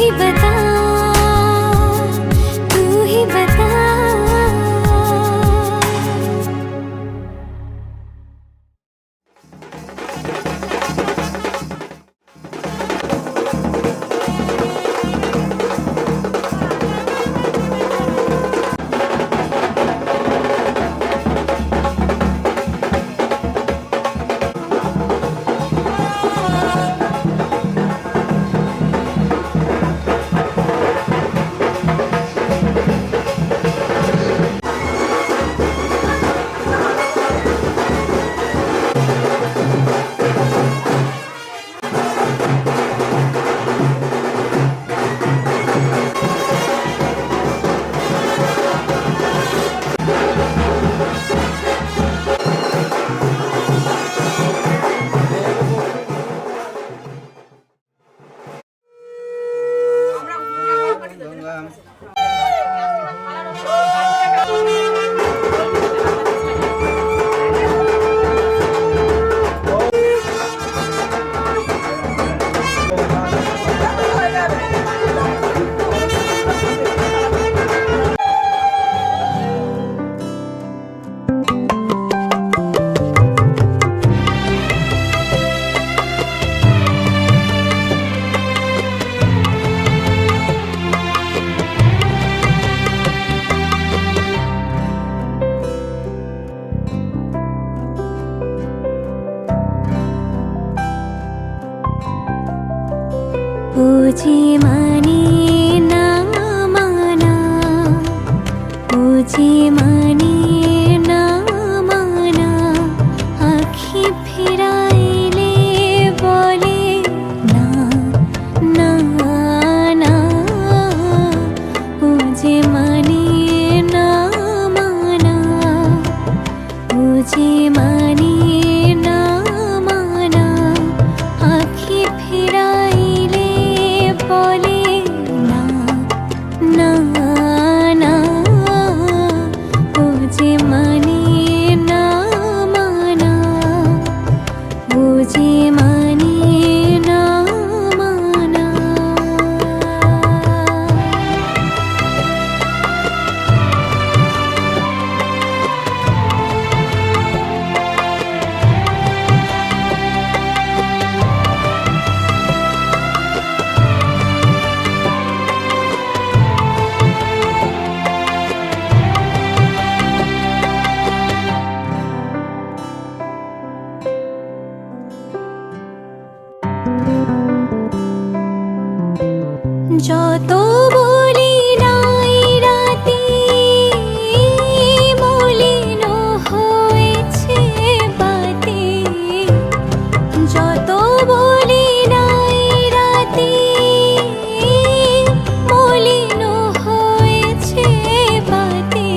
ही बता, तू ही बता। বুঝি মানে না মানা, বুঝি মানে না মানা, আখি ফিরাইলে বলে না না না। বুঝি মানে না মানা, বুঝি মানে না মানা, আখি ফিরাইলে বলে না না না। বুঝি মানে না মানা, বুঝি মানে না মানা। যত বলি নাই রাতে মলিন হয়েছে বাতে, যত বলি নাই রাতে মলিন হয়েছে বাতে।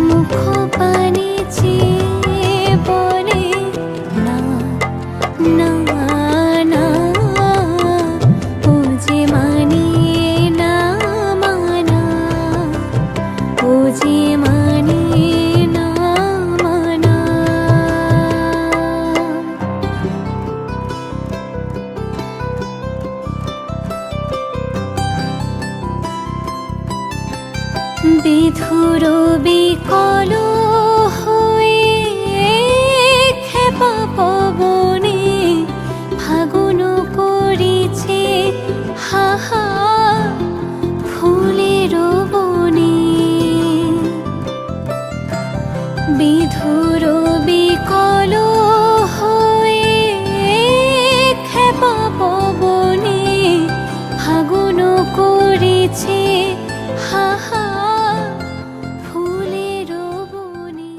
মুখ পানে চেয়ে বলে না না না। বুঝি মানে না মানা, বুঝি মানে না মানা। বিধুর বিকল হয়ে খেপা পবনে ফাগুন করিছে হাহা ফুলের বনে। বিধুর বিকল হয়ে খেপা পবনে ফাগুন করিছে হাহা ফুলের বনে।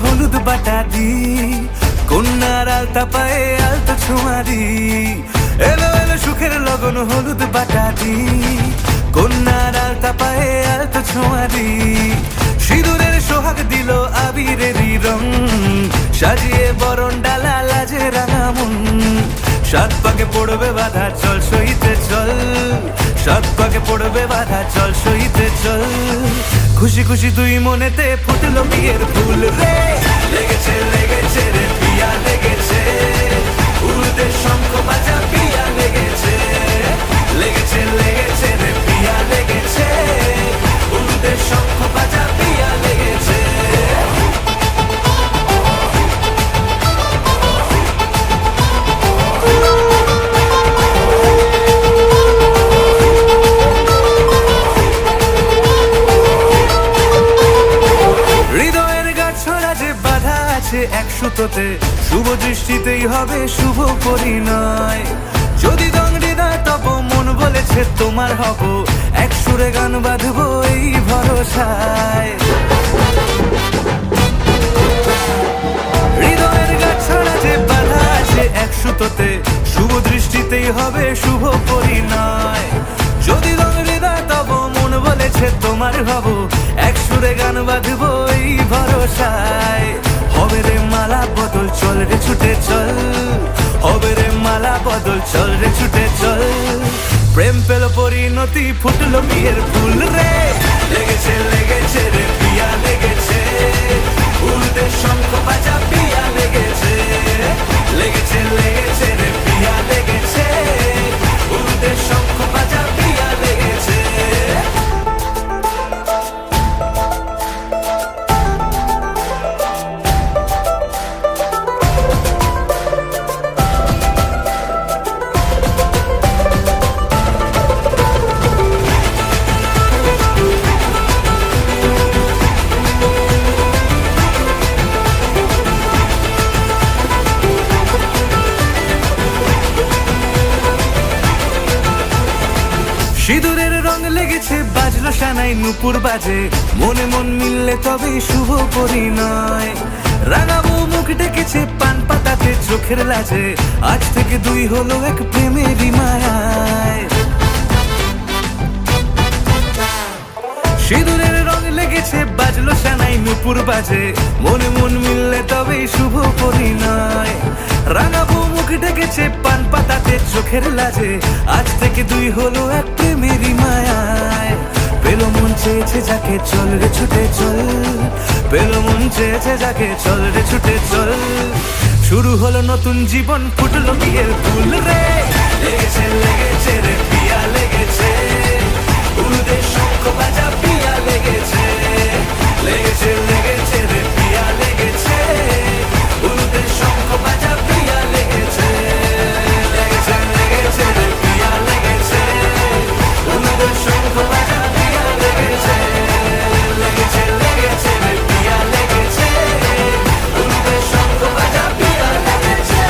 হলুদ বাটা দি, কন্যার আলতা পায়ে আলতো ছোঁয়া দি। এলো এলো সুখের লগন হলুদ বাটা দি, কন্যার আলতা পায়ে আলতো ছোঁয়া দি। সিঁদুরের সোহাগ দিল আবিরেরই রং, সাজিয়ে বরণ ডালা লাজে রাঙা মন। সাত পাকে পড়বে বাধা চল সইতে চল, সাত পাকে পড়বে বাধা চল সইতে চল। খুশি খুশি দুই মনেতে ফুটলো বিয়ের ফুল রে, লেগেছে লেগেছে রে পিয়া লেগেছে, উড়তে শঙ্খ বাজা পিয়া লেগেছে, লেগেছে লেগেছে রে পিয়া লেগেছে, উড়তে শঙ্খ বাজা পিয়া লেগেছে। হৃদয়ের গাছড়া যে বাধা আছে এক সুতোতে, শুভ দৃষ্টিতেই হবে শুভ পরিণয়। যদি দংড়িদার তব মন বলেছে তোমার হব, এক সুরে গান বাঁধবো এই ভরসায়। হৃদয়ের গাছড়া যে বাধা আছে এক সুতোতে, শুভ দৃষ্টিতেই হবে শুভ পরিণয়। যদি দংড়িদার তব মন বলেছে তোমার হব, এক সুরে গান বাঁধবো এই ভরসায়। হবে রে মালা বদল চল রে ছুটে চল, হবে রে মালা বদল চল রে ছুটে চল। প্রেম পেল পরিণতি ফুটলো বিয়ের ফুল রে, লেগেছে লেগেছে রে পিয়া লেগেছে, উড়তে শঙ্খ বাজা পিয়া লেগেছে, লেগেছে লেগেছে রে পিয়া লেগেছে, উড়তে শঙ্খ বাজা পিয়া লেগেছে। সিঁদুরের রং লেগেছে বাজলো সানাই নুপুর বাজে, মনে মন মিললে তবে শুভ পরিণয়। রাঙাবো মুখ ডেকেছে পান পাতাতে চোখের লাজে, আজ থেকে দুই হলো এক প্রেমেরই মায়ায়। সিঁদুরের রং লেগেছে বাজলো সানাই নুপুর বাজে, মনে মন মিললে তবে শুভ পরিণয়। রাঙাবো মুখ ডেকেছে পান পাতাতে চোখের লাজে, আজ থেকে দুই হলো এক প্রেমেরই মায়ায়। পেলো মন চেয়েছে যাকে চল রে ছুটে চল, পেলো মন চেয়েছে যাকে চল রে ছুটে চল। শুরু হলো নতুন জীবন ফুটলো বিয়ের ফুল রে, লেগেছে লেগেছে রে পিয়া লেগেছে, উড়তে শঙ্খ বাজা পিয়া লেগেছে, লেগেছে লেগেছে রে পিয়া লেগেছে, উড়তে শঙ্খ বাজা পিয়া লেগেছে, লেগেছে লেগেছে রে পিয়া লেগেছে, উড়তে শঙ্খ বাজা পিয়া লেগেছে, লেগেছে লেগেছে রে পিয়া লেগেছে, উড়তে শঙ্খ বাজা পিয়া লেগেছে।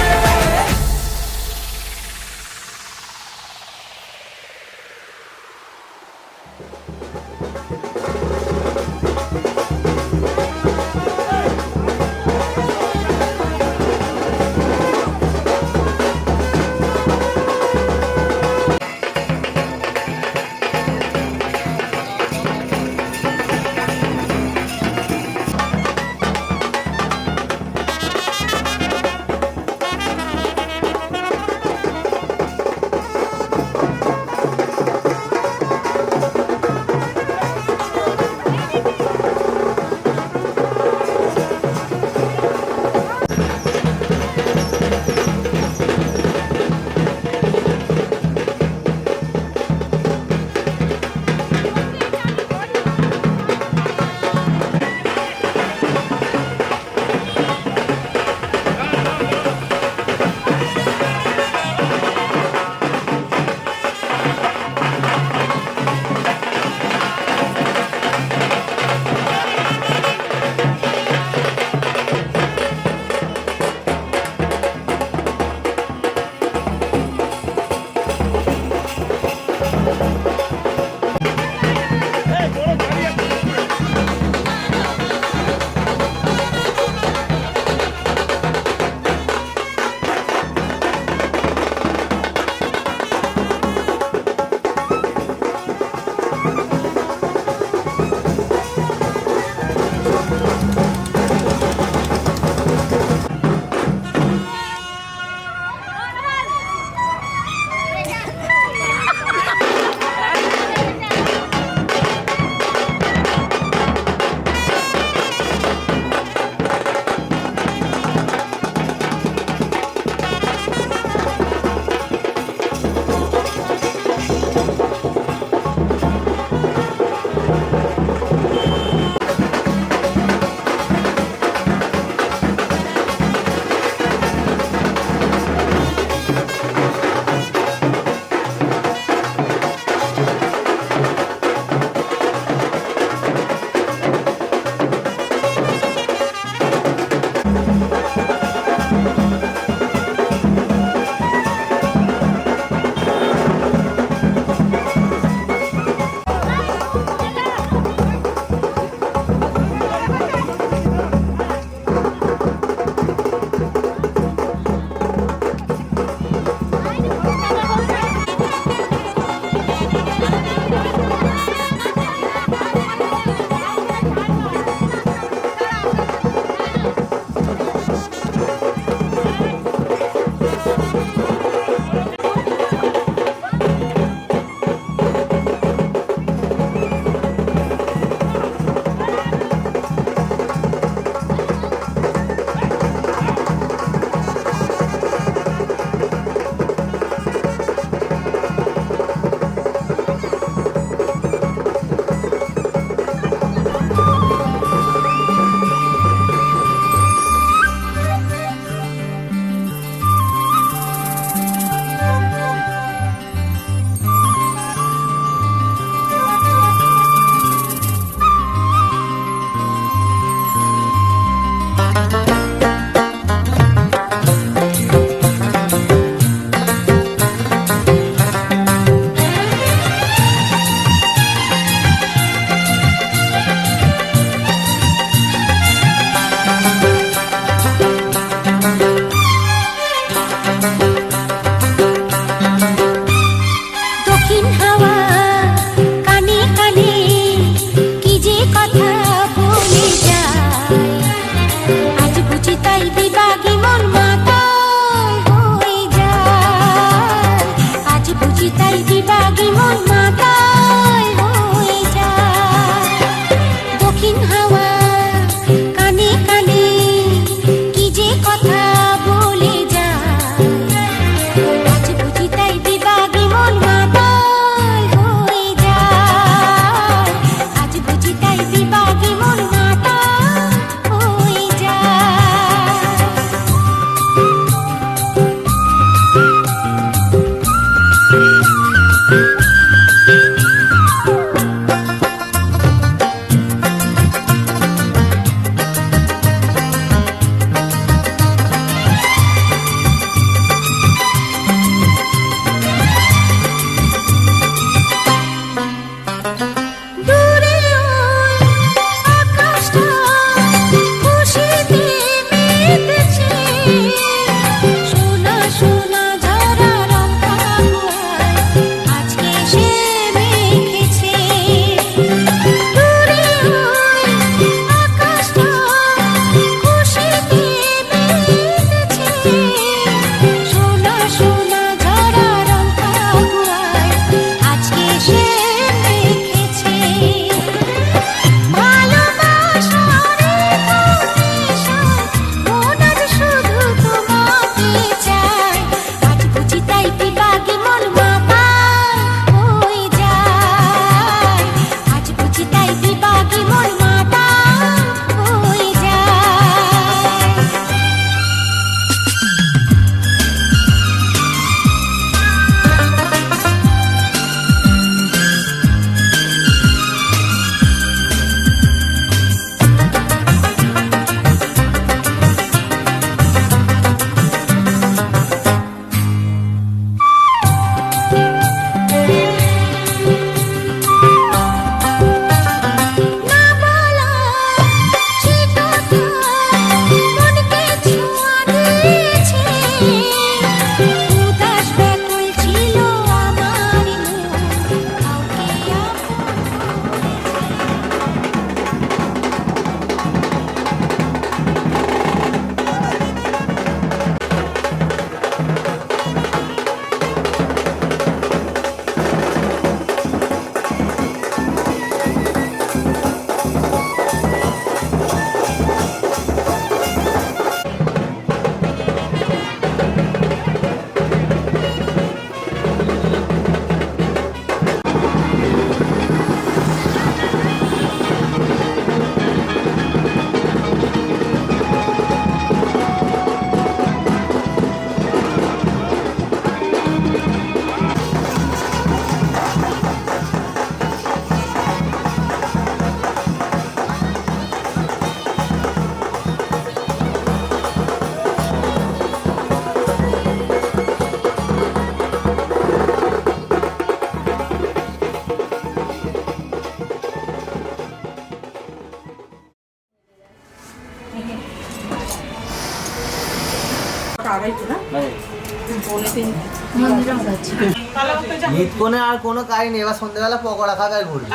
ঈদ কোণে আর কোনো কাজ নেই, এবার সন্ধ্যেবেলা পকোড়া খাওয়া ঘুরবি।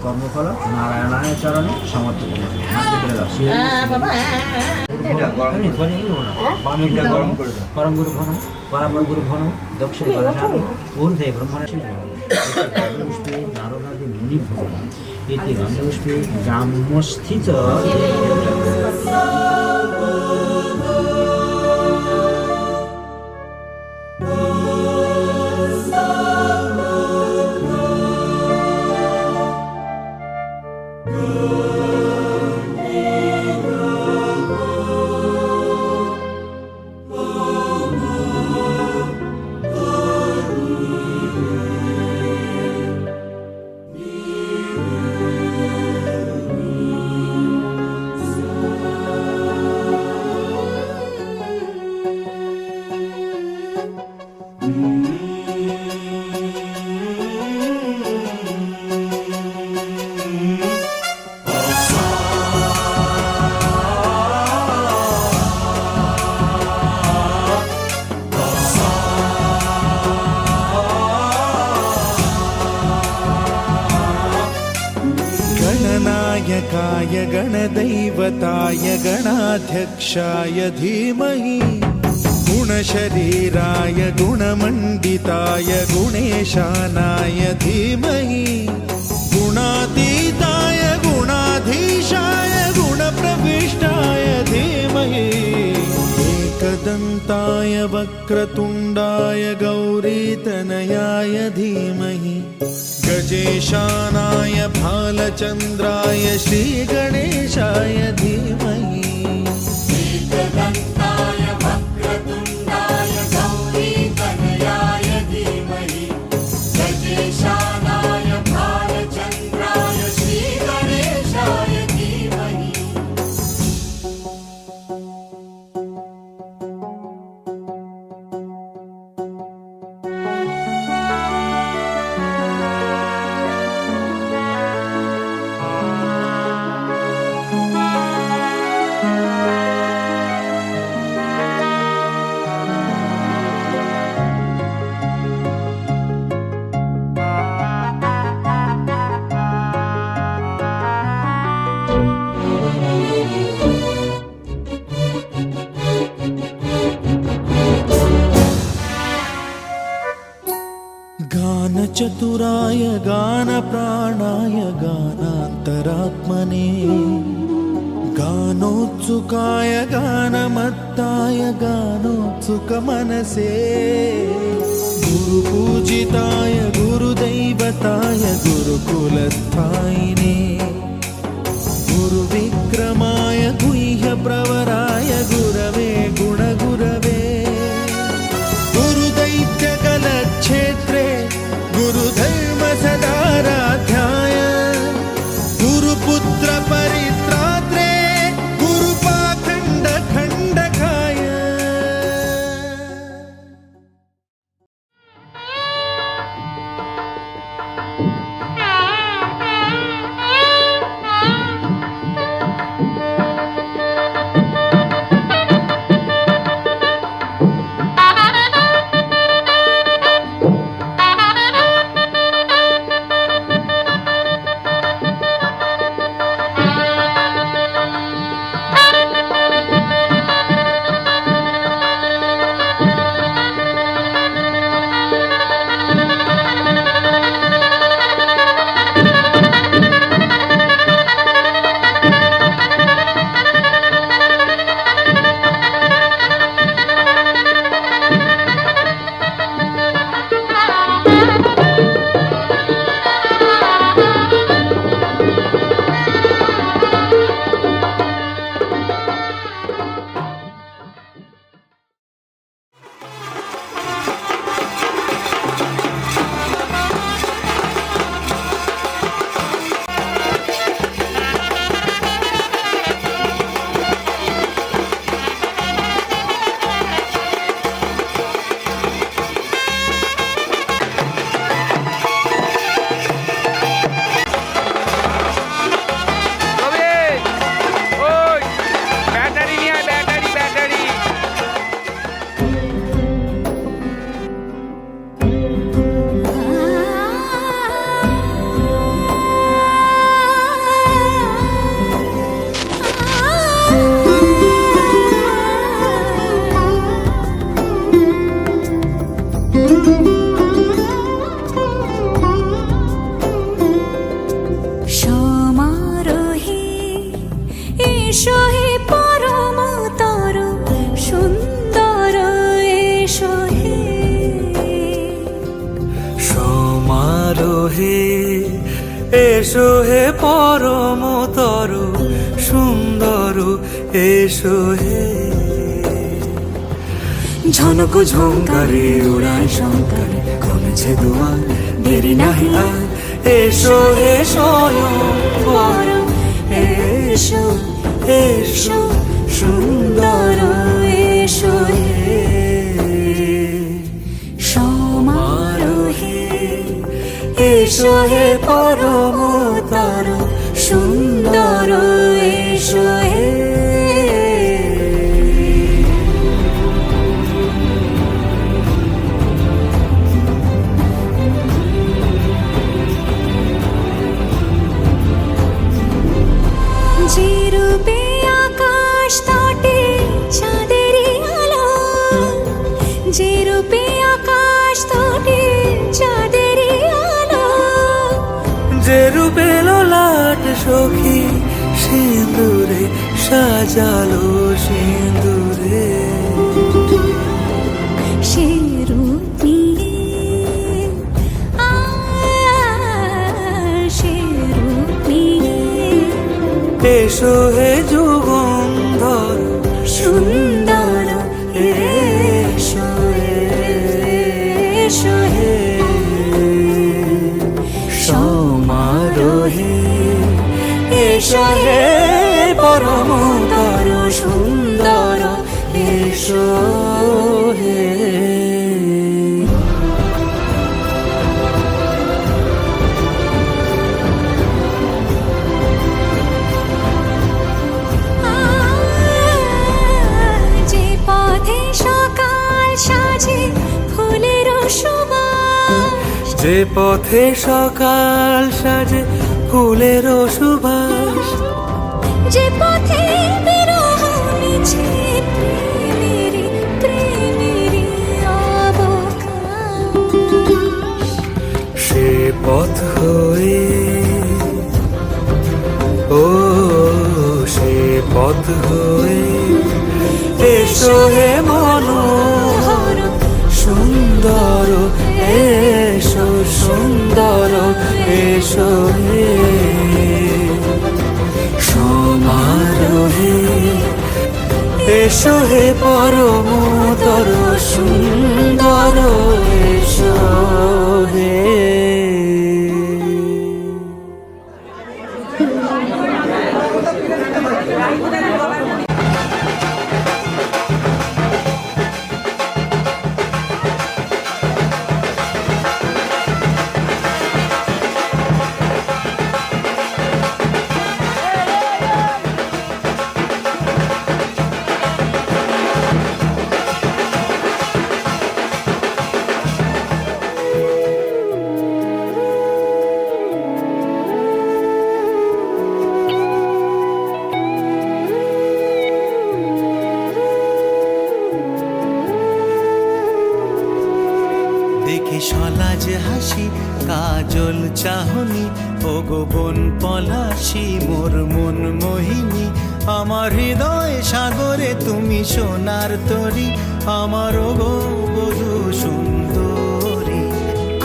কর্মফল নারায়ণায় চরণে সমর্থ পরম গুরু ভন পরাপর গুরু ভন দক্ষিণ ঊর্ধ্বে ব্রহ্মণের পুষ্পে নারদাদি মুনি ভবন এটি গন্ধপুষ্পে গ্রাম্যস্থিত गणनायकाय गणदैवताय गणाध्यक्षाय धीमहि गुणशरीराय गुणमण्डिताय गुणेशानाय धीमहि गुणातीताय गुणाधीशाय गुणप्रविष्टाय धीमहि एकदन्ताय वक्रतुण्डाय गौरीतनयाय धीमहि गजेशानाय भालचन्द्राय श्रीगणेशाय धीमहि एकदन्ताय वक्रतुण्डाय गौरीतनयाय धीमहि गजेशानाय भालचन्द्राय श्रीगणेशाय धीमहि गानचतुराय गानप्राणाय गानान्तरात्मने गानोत्सुकाय गानमत्ताय गानोत्सुकमनसे गुरुपूजिताय गुरुदैवताय गुरुकुलस्थायिने गुरुविक्रमाय गुह्यप्रवराय गुरवे गुणगुरवे गुरुदैत्यकलक्षेत्रे गुरुधर्म सदाराध्याय गुरुपुत्र परित्रात्रे गुरुपाखण्ड खण्डकाय এসো হে পরমতর সুন্দর এসো হে সমারোহে এসো হে পরমতর সুন্দর এসো হে ঝনক ঝঙ্কারে উড়ায় শঙ্কারে খুলেছে দুয়ার দেরি নাহি আর এসো হে স্বয়ংবর এসো এসো সুন্দর এসো হে সমারোহে এসো হে পরমতর সুন্দর এসো হে যে রূপে আকাশ তটে চাঁদেরই আলো যে রূপে আকাশ তটে চাঁদেরই আলো যে রূপে লোলাট সখী সিঁদুরে সাজালো সিঁদুরে সে রূপ নিয়ে সে রূপ নিয়ে এসো হে যুগন্ধর সুন্দর এসো এসো হে সমারোহে এসো হে পরমতর সুন্দর এসো হে যে পথে সকাল সাজে ফুলের সুবাস যে পথে সকাল সাজে ফুলের সুবাস যে পথে বিরহ মিছে প্রেমেরই প্রেমেরই অবকাশ সে পথ হয়ে ও সে পথ হয়ে এসো হে মনোহর সুন্দর এসো সুন্দর এসো হে সমারোহে এসো হে পরমতর সুন্দর এসো হে দেখে সলাজ হাসি কাজল চাহনি ও গোবন পলাশি মোর মন মোহিনী আমার হৃদয় সাগরে তুমি সোনার তরী আমার গো বধূ সুন্দরী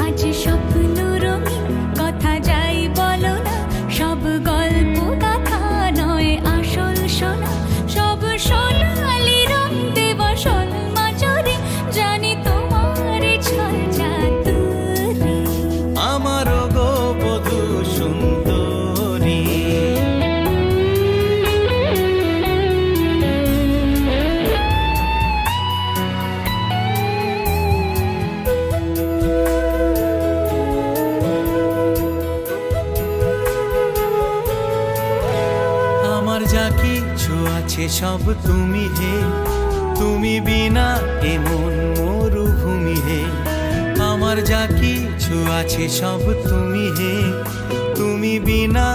আজ স্বপ্ন রঙিন কথা যাই বলো না সব গল্প কথা নয় আসল শোনা সব সোনালি রং দেব সোন মাচরে জানি তোমার ছল চাতুরি আমার গো বধূ সুন্দরী আমার যা কিছু আছে সব তুমি হে তুমি বিনা এমন মরুভূমি হে আমার যা কিছু আছে সব তুমি হে তুমি বিনা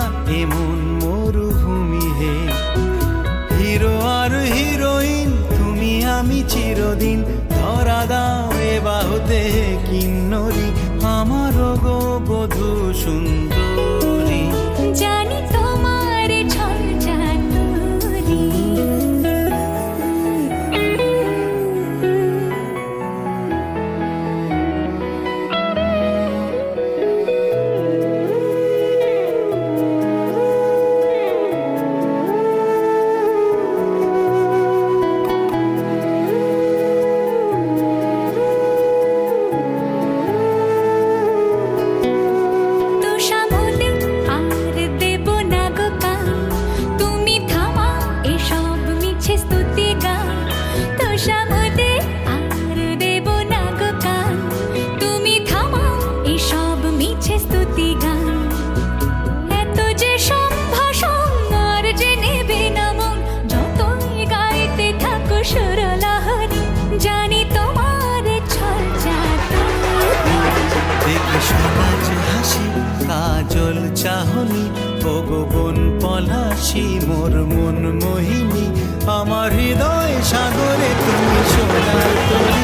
এমন মরুভূমি হে হিরো আর হিরোইন তুমি আমি চিরদিন ধরা দাও এ বাহুতে কিন্নরি আমার গো বধূ সুন্দরী জানি তোমার ছল চাতুরি মোর মন মোহিনী, আমার হৃদয় সাগরে তুমি সোনার তরী,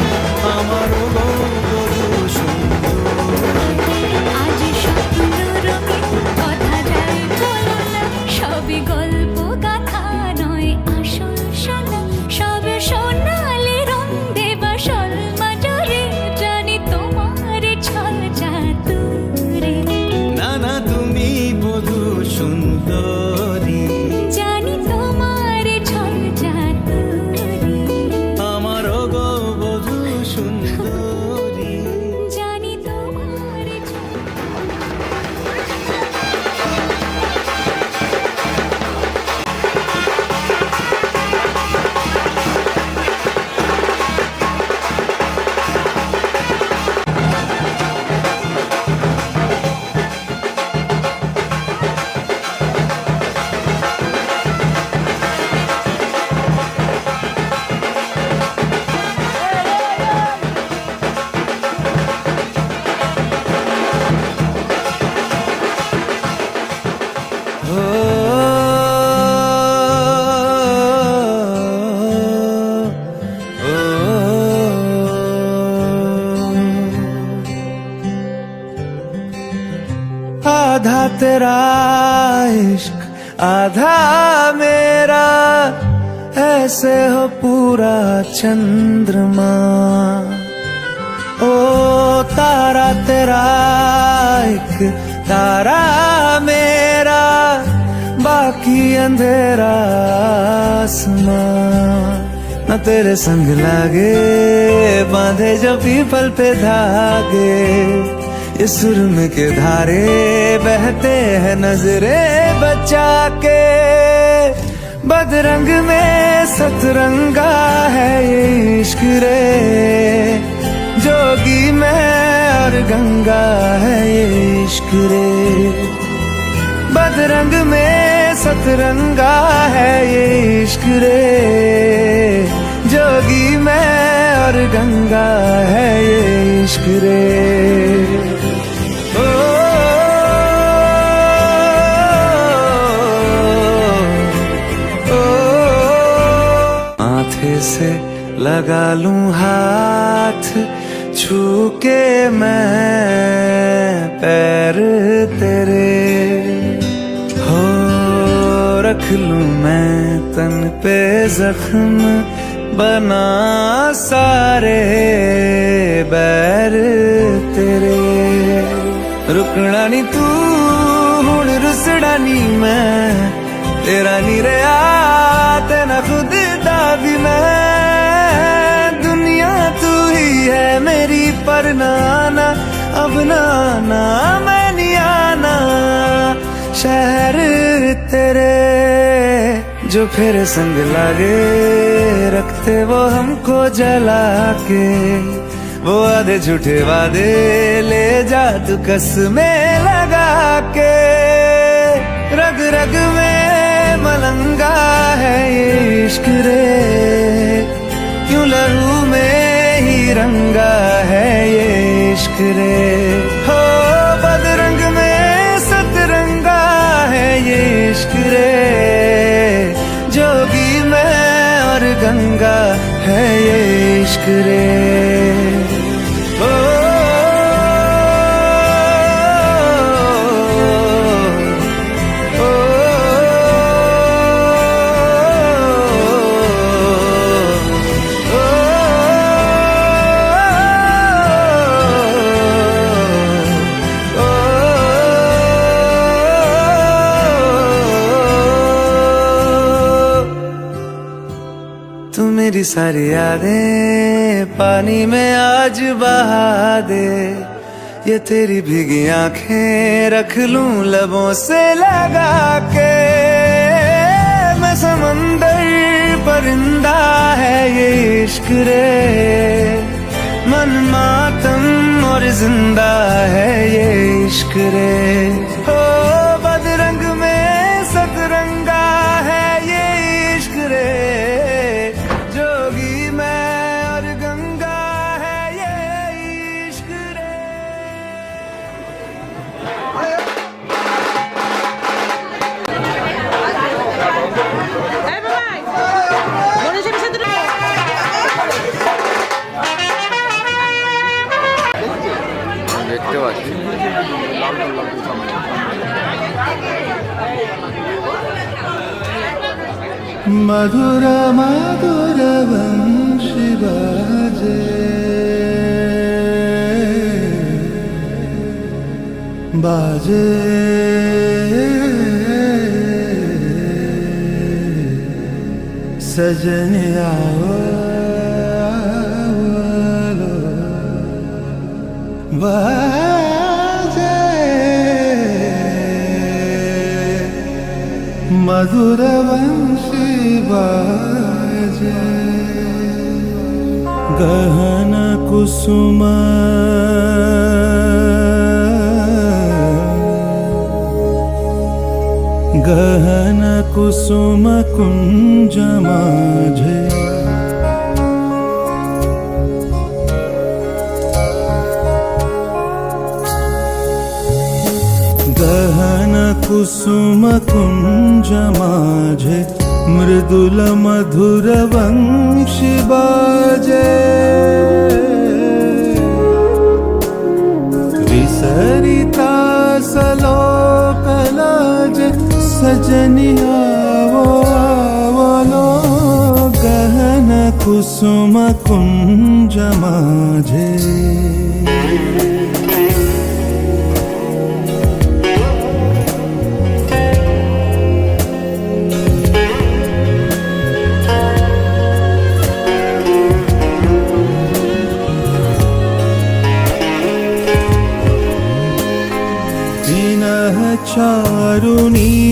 আমার বধূ সুন্দরী। আজ স্বপ্ন রঙিন কথা যায় বলো না, সবই গল্প গাথা নয় আসল সোনা, সব সোনালি রং দেবা সলমা জরে, জানি তোমার ছল চাতুরে, না না তুমি বধূ সুন্দরী, জানি তোমার ছল চাতুরে, আমার গো বধূ সুন্দরী। জানি তোমার ছল। आधा तेरा इश्क आधा मेरा, ऐसे हो पूरा चंद्रमा, ओ तारा तेरा एक तारा मेरा, बाकी अंधेरा आसमां। न तेरे संग लागे बांधे जो पीपल पे धागे, इस सुरम के धारे बहते हैं नजरे बचा के, बदरंग में सतरंगा है ये इश्क रे, जोगी मैं और गंगा है ये इश्क रे, बदरंग में सतरंगा है ये इश्क रे, जोगी मैं और गंगा है ये इश्क रे। ओ, ओ, माथे से लगा लूं हाथ, छू के मैं पैर तेरे, हो रख लूं मैं तन पे जख्म, बना सारे बैर तेरे, रुकना नी तू हुण रुसड़ा नी मैं, तेरा नी रहा तेना खुद दा भी मैं, दुनिया तू ही है मेरी पर ना आना, अब ना आना मैं नहीं आना, शहर तेरे जो फिर संग लागे, रखते वो हमको जला के, वो आधे झूठे वादे ले जा तू कसमें लगा के, रग रग में मलंगा है ये इश्क रे, क्यों लहू में ही रंगा है ये इश्क रे, हो बदरंग में सतरंगा है ये इश्क रे, जोगी मैं और गंगा है ये इश्क रे। ओ, ओ, तू मेरी सारी यादें पानी में आज बहा दे, ये तेरी भीगी आंखें रख लूं लबों से लगा के, मैं समंदर परिंदा है ये इश्क रे, मन मातम और जिंदा है ये इश्क रे, हो बदरंग में सतरंगा है ये इश्क रे, जोगी मैं और गंगा है ये इश्क रे। मधुर मधुर वंशी बाजे बाजे सजनिया बाजे मधुर वंशी बाजे गहन कुसुम गहन कुसुम कुंज माझे गहन कुसुम कुंज माझे मृदुल मधुर वंशी बाजे विसरिता सलोकलाजे सजनिया वो आवलो गहन कुसुम कुंज माझे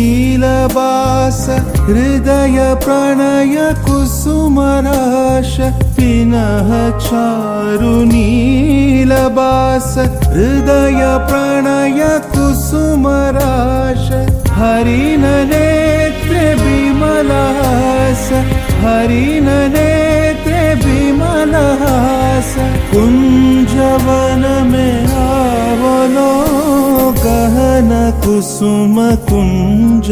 चारुनीलबास हृदय प्रणय कुसुमराश पिनः चारुनीलबास हृदय प्रणय कुसुमराश हरिण नेत्रे विमलहास हरिण नेत्रे विमलहास कुंजवन में आवलो गहन कुसुम कुंज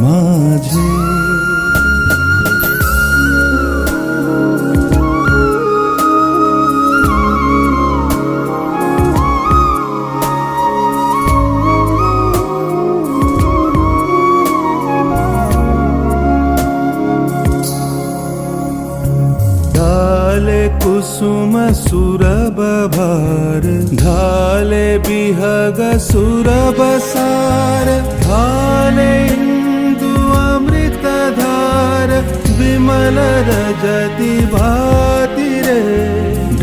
माझे कुसुम सुरभ भार ढाले बिहग सुरभ सार ढाले इंदु अमृत धार विमल रजति भाति रे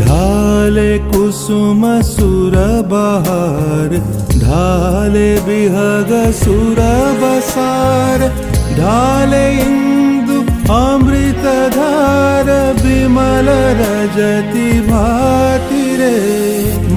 ढाले कुसुम सुरभ हार ढाले बिहग सुरभ सार ढाले इंदु अमृत धार विमल रजति भाति रे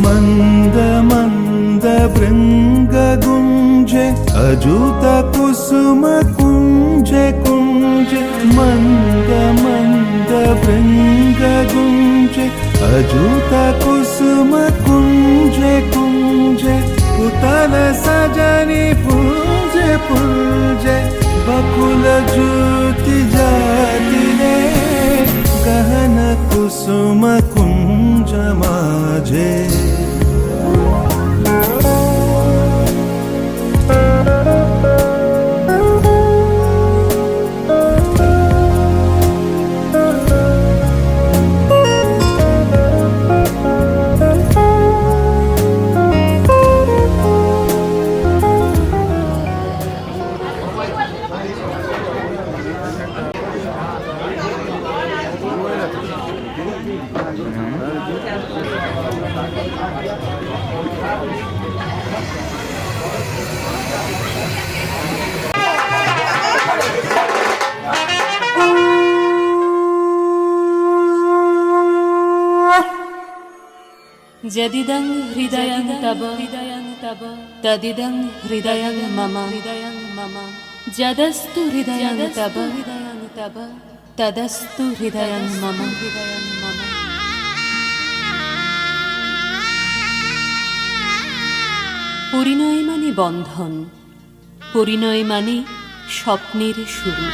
मंद मंद भृंग गुंजे अजूत कुसुम कुंजे कुंजे मंद मंद भृंग गुंजे अजूत कुसुम कुंजे कुंजे पुतल सजनी पूजे पूजे बकुल ज्योति जाति रे गहन कुसुम कुंज माझे यदिदं हृदयं तव तदिदं हृदयं मम यदस्तु हृदयं तव तदस्तु हृदयं मम পরিণয় মানে বন্ধন, পরিণয় মানে স্বপ্নের শুরু,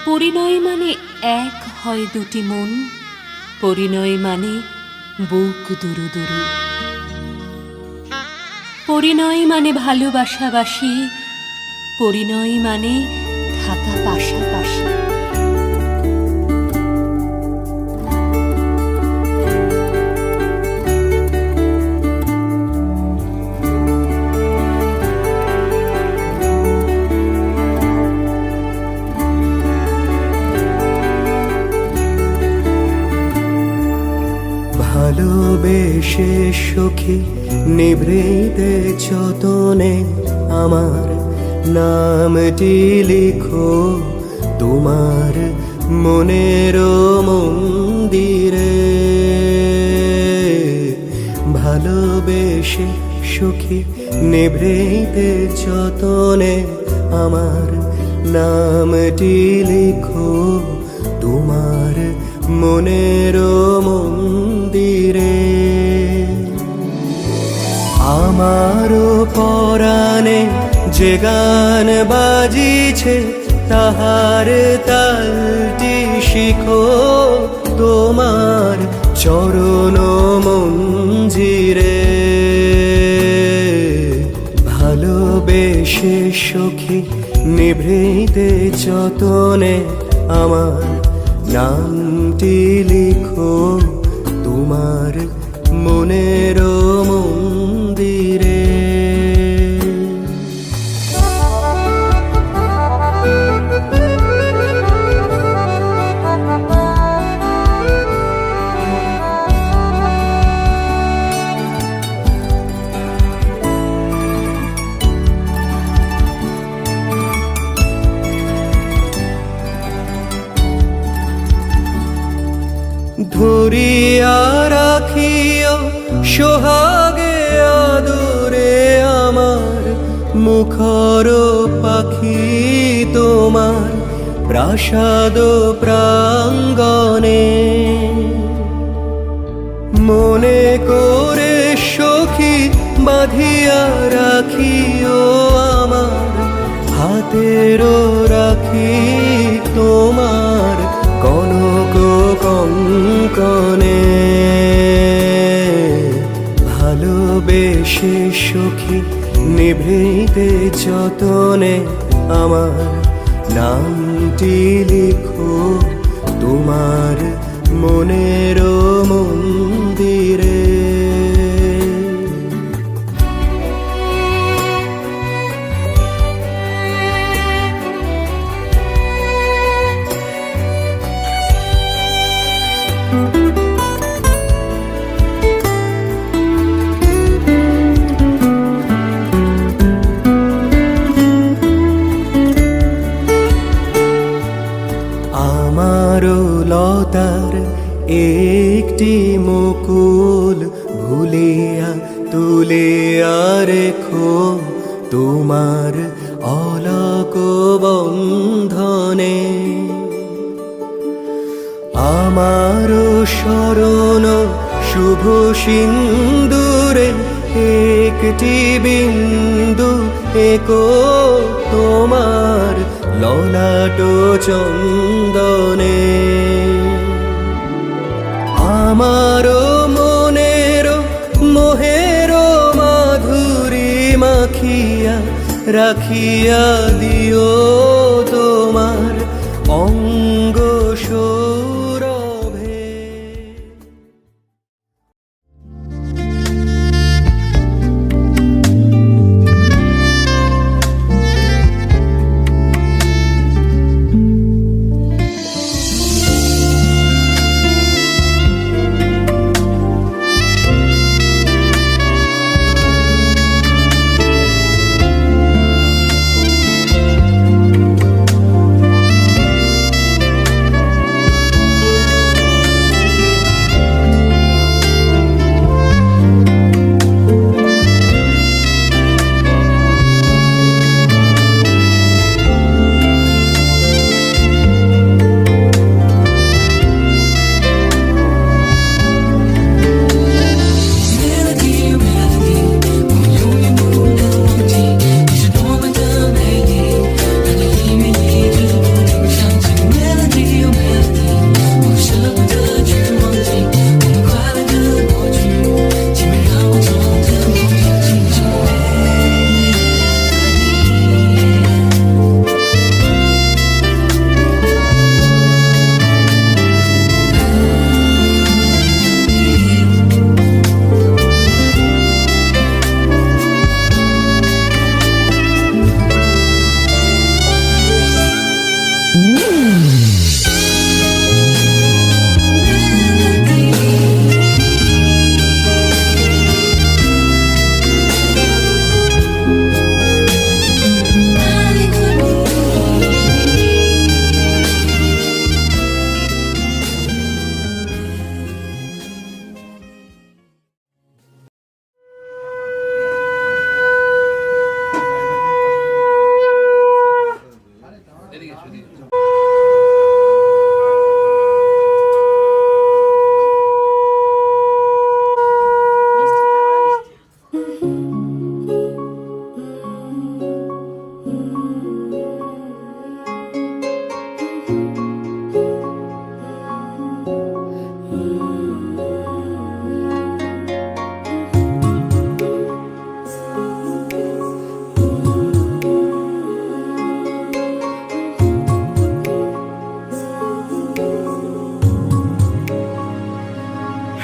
পরিণয় মানে এক হয় দুটি মন, পরিণয় মানে বুক দুরু দুরু, পরিণয় মানে ভালোবাসাবাসি, পরিণয় মানে থাকা পাশাপাশি। ভালোবেসে সখী নিভৃতে যতনে আমার নামটি লিখো তোমার মনের মন্দিরে। ভালোবেসে সখী নিভৃতে যতনে আমার নামটি লিখো তোমার মনের মন্দিরে। আমারও পরাণে যে গান বাজিছে তাহার তালটি শিখো তোমার চরণ মঞ্জিরে। ভালোবেসে সখী নিভৃতে যতনে আমার নামটি লিখো তোমার মনের মন্দিরে। ধরিয়া রাখিও সোহাগে আদরে আমার মুখর পাখি তোমার প্রাসাদ প্রাঙ্গণে। মনে করে সখী বাঁধিয়া রাখিও আমার হাতের রাখি তোমার কনক কঙ্কনে। ভালোবেসে সখী নিভৃতে যতনে আমার নামটি লিখো তোমার মনের মন্দিরে। আমারও লতার একটি মুকুল ভুলিয়া তুলিয়া রেখো তোমার অলক বন্ধনে। আমারও শরণ শুভ সিন্দুরে একটি বিন্দু একো তোমার ললাট চন্দনে। আমারও মনের মোহের মাধুরী মাখিয়া রাখিয়া দিও তোমার অঙ্গ সৌরভে।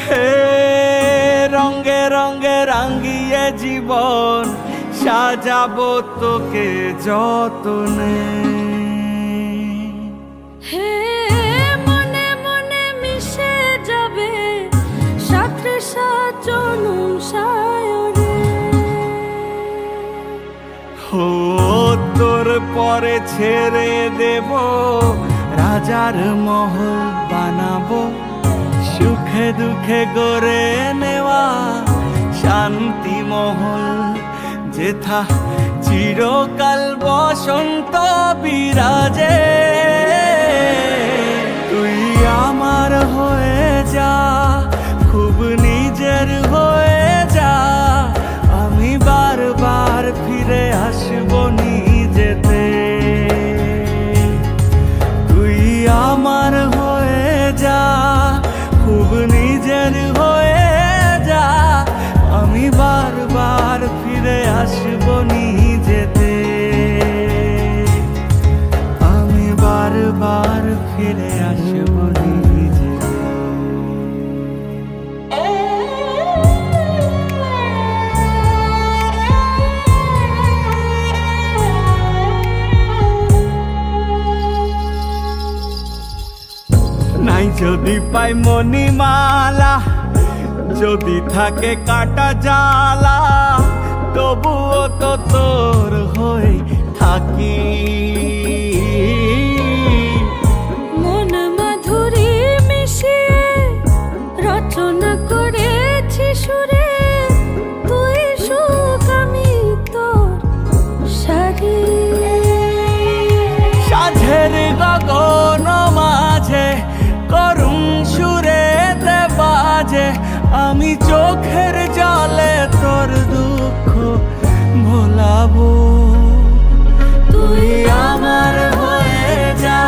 হে রঙে রঙে রাঙিয়ে জীবন সাজাবো তোকে যতনে। হে মনে মনে মিশে যাবে সাথে সাজনুম সায়রে। ও তোর পরে ছেড়ে দেব রাজার মহল বানাবো, সুখে দুঃখে গড়ে নেওয়া শান্তি মহল, যেথা চিরকাল বসন্ত বিরাজে। তুই আমার হয়ে যা, খুব নিজের হয়ে যা, আমি বারবার ফিরে আসবো নিজেতে। তুই আমার হয়ে যা, খুব নিজের হয়ে যা, আমি বারবার ফিরে আসবো নিজেতে। আমি বারবার ফিরে আসবো নিজেতে। নাই যদি পাই মণিমালা, যদি থাকে কাটা জ্বালা, তবুও তো তোর হয়ে থাকি। মন মাধুরী মিশিয়ে রচনা করেছি সুরে, তুই সুখ আমি তোর সারি। সাঝের গগন মাঝে করুণ সুরে বাজে, আমি চোখের জলে তোর দুঃখ ভোলাবো। তুই আমার হয়ে যা,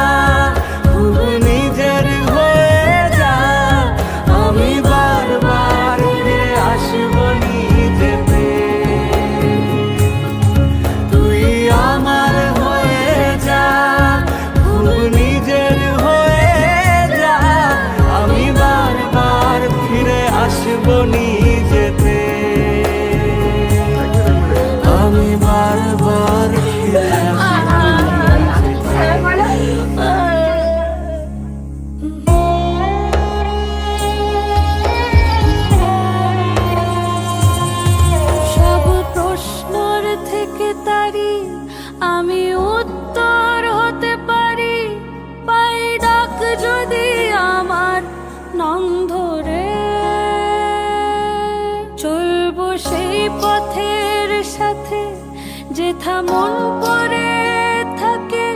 খুব নিজের হয়ে যা, আমি বারবার ফিরে আসবো নিজেতে। তুই আমার হয়ে যা, খুব নিজের হয়ে যা, আমি বারবার ফিরে আসবো নিজেতে। আমি বারবার ফিরে আসবো নিজেতে। সব প্রশ্নর থেকে তারি আমি উত্তর হতে পারি, পাই ডাক যদি আমার নাম ধরে। চলবো সেই পথের সাথে যেথা মন পড়ে থাকে,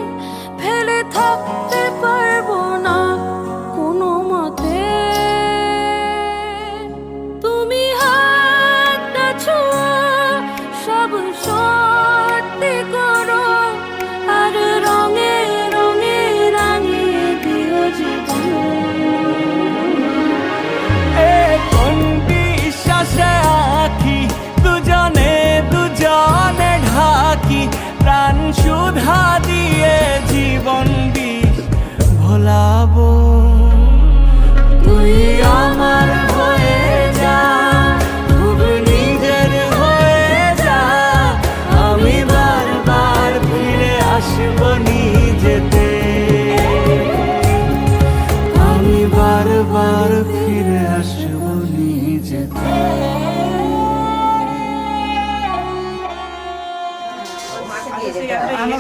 ফেলে থাকতে পারবো না কোনো মতে। তুমি হাতটা ছোঁয়া সব সত্যি করো, আর রঙে রঙে রাঙিয়ে দিও জীবন। এ কোন বিশ্বাসে আঁখি দুজনে দুজনে ঢাকি, প্রাণ সুধা দিয়ে জীবন বিষ ভোলাবো। তুই আমার হয়ে যা, খুব নিজের হয়ে যা, আমি বারবার ফিরে আসবো নিজেতে। আমি বারবার ফিরে আসবো নিজেতে।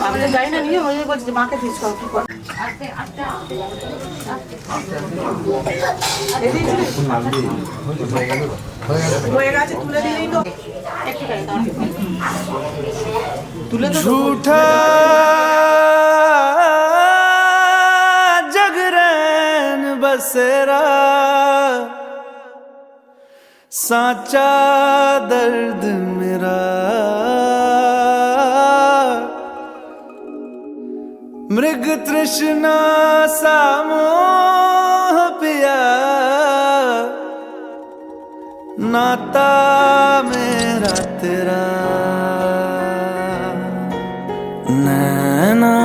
আমি জানি না, নিয়ে ওই বলছি মাকে ফিস করো কি করে। হয়ে গেছে, তুলে দিলেই তো। झूठा बसेरा साचा दर्द मेरा मृग तृष्णा सा मोह पिया नाता मेरा तेरा नैना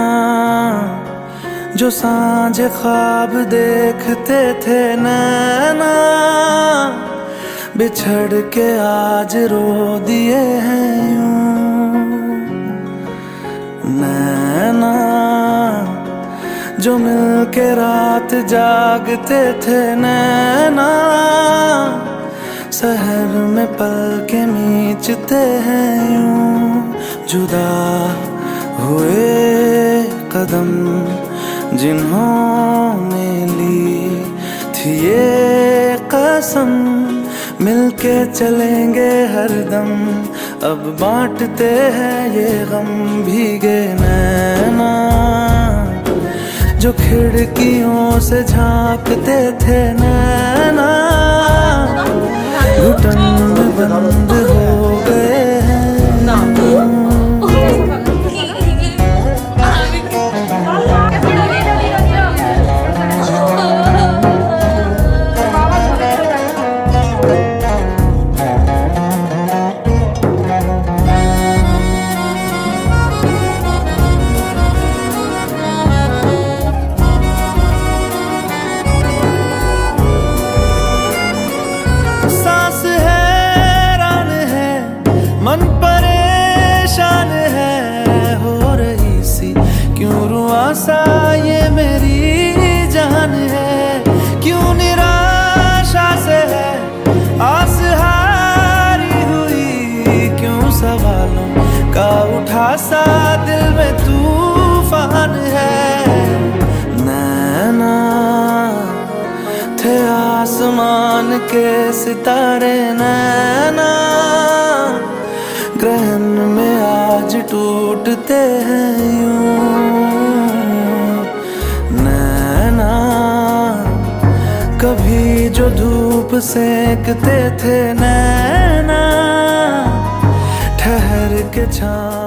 जो सांझ ख्वाब देखते थे नैना बिछड़ के आज रो दिए हैं यूं नैना जो मिलके रात जागते थे नैना शहर में पल के मीचते हैं यूं जुदा हुए कदम जिन्होंने ली थी ये कसम मिलके चलेंगे हरदम अब बांटते हैं ये गम भीगे नैना जो खिड़कियों से झांकते थे नैना घुटन में बंद हो गए हैं मन परेशान है हो रही सी क्यों रुआसा ये मेरी जान है क्यों निराशा से है आस हारी हुई क्यों सवालों का उठा सा दिल में तूफान है नैना थे आसमान के सितारे नैना ग्रहण में आज टूटते हैं यूं नैना कभी जो धूप सेकते थे नैना ठहर के छाँव